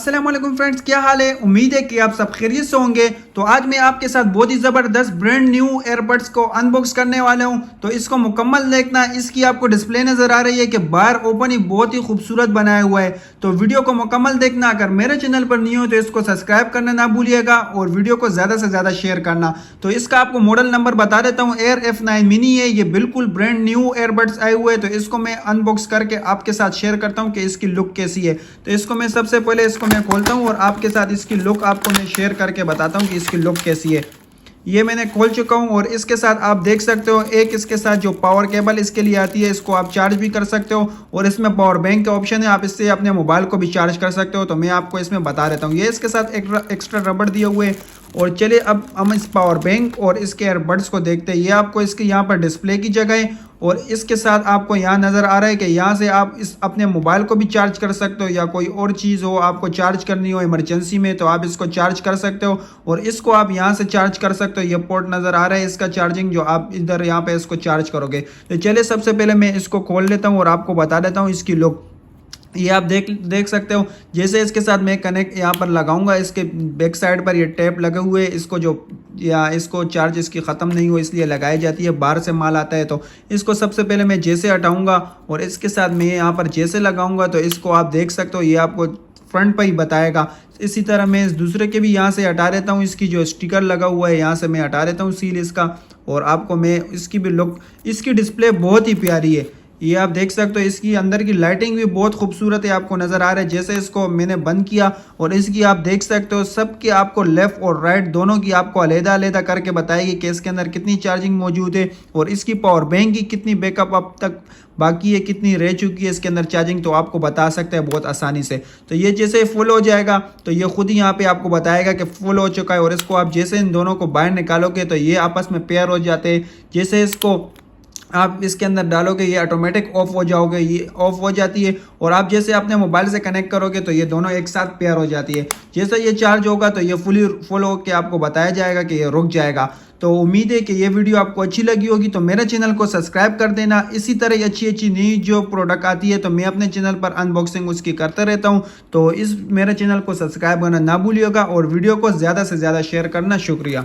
अस्सलाम वालेकुम फ्रेंड्स, क्या हाल है। उम्मीद है कि आप सब खैरियत से होंगे। तो आज मैं आपके साथ बहुत ही ज़बरदस्त ब्रांड न्यू एयरबड्स को अनबॉक्स करने वाला हूं। तो इसको मुकम्मल देखना। इसकी आपको डिस्प्ले नज़र आ रही है कि बाहर ओपन ही बहुत ही खूबसूरत बनाया हुआ है। तो वीडियो को मुकम्मल देखना। अगर मेरे चैनल पर नहीं हो तो इसको सब्सक्राइब करना ना भूलिएगा और वीडियो को ज़्यादा से ज़्यादा शेयर करना। तो इसका आपको मॉडल नंबर बता देता हूँ, एयर F9 मिनी है। ये बिल्कुल ब्रांड न्यू एयरबड्स आए हुए हैं। तो इसको मैं अनबॉक्स करके आपके साथ शेयर करता हूँ कि इसकी लुक कैसी है। तो इसको मैं सबसे पहले इसको मैं खोलता हूँ और आपके साथ इसकी लुक आपको मैं शेयर करके बताता हूँ कि इसकी लुक कैसी है। ये मैंने खोल चुका हूँ और इसके साथ आप देख सकते हो एक इसके साथ जो पावर केबल इसके लिए आती है, इसको आप चार्ज भी कर सकते हो और इसमें पावर बैंक का ऑप्शन है, आप इससे अपने मोबाइल को भी चार्ज कर सकते हो। तो मैं आपको इसमें बता देता हूँ। ये इसके साथ एक एक्स्ट्रा रबड़ दिए हुए। और चलिए अब हम इस पावर बैंक और इसके एयरबड्स को देखते हैं। ये आपको इसके यहाँ पर डिस्प्ले की जगह है और इसके साथ आपको यहाँ नज़र आ रहा है कि यहाँ से आप इस अपने मोबाइल को भी चार्ज कर सकते हो या कोई और चीज़ हो आपको चार्ज करनी हो इमरजेंसी में तो आप इसको चार्ज कर सकते हो और इसको आप यहाँ से चार्ज कर सकते हो। ये पोर्ट नज़र आ रहा है इसका चार्जिंग, जो आप इधर यहाँ पे इसको चार्ज करोगे। तो चलिए सबसे पहले मैं इसको खोल लेता हूँ और आपको बता देता हूँ इसकी लुक। ये आप देख सकते हो। जैसे इसके साथ मैं कनेक्ट यहाँ पर लगाऊंगा, इसके बैक साइड पर ये टेप लगे हुए, इसको जो या इसको चार्ज इसकी ख़त्म नहीं हो इसलिए लगाई जाती है, बाहर से माल आता है। तो इसको सबसे पहले मैं जैसे हटाऊंगा और इसके साथ मैं यहाँ पर जैसे लगाऊंगा तो इसको आप देख सकते हो, ये आपको फ्रंट पर ही बताएगा। इसी तरह मैं इस दूसरे के भी यहाँ से हटा देता हूँ, इसकी जो स्टिकर लगा हुआ है यहाँ से मैं हटा देता हूँ सील इसका। और आपको मैं इसकी भी लुक, इसकी डिस्प्ले बहुत ही प्यारी है। ये आप देख सकते हो, इसकी अंदर की लाइटिंग भी बहुत खूबसूरत है, आपको नज़र आ रहा है। जैसे इसको मैंने बंद किया और इसकी आप देख सकते हो सबकी आपको लेफ़्ट और राइट दोनों की आपको अलग-अलग करके बताएगी कि इसके अंदर कितनी चार्जिंग मौजूद है और इसकी पावर बैंक की कितनी बैकअप अब तक बाकी है, कितनी रह चुकी है इसके अंदर चार्जिंग, तो आपको बता सकते हैं बहुत आसानी से। तो ये जैसे फुल हो जाएगा तो ये खुद ही यहाँ पे आपको बताएगा कि फुल हो चुका है और इसको आप जैसे इन दोनों को बाहर निकालोगे तो ये आपस में पेयर हो जाते हैं। जैसे इसको आप इसके अंदर डालोगे ये ऑटोमेटिक ऑफ हो जाओगे, ये ऑफ हो जाती है और आप जैसे अपने मोबाइल से कनेक्ट करोगे तो ये दोनों एक साथ पेयर हो जाती है। जैसे ये चार्ज होगा तो ये फुल हो के आपको बताया जाएगा कि ये रुक जाएगा। तो उम्मीद है कि ये वीडियो आपको अच्छी लगी होगी। तो मेरे चैनल को सब्सक्राइब कर देना। इसी तरह अच्छी नई जो प्रोडक्ट आती है तो मैं अपने चैनल पर अनबॉक्सिंग उसकी करता रहता हूँ। तो इस मेरे चैनल को सब्सक्राइब करना ना भूलिएगा और वीडियो को ज़्यादा से ज़्यादा शेयर करना। शुक्रिया।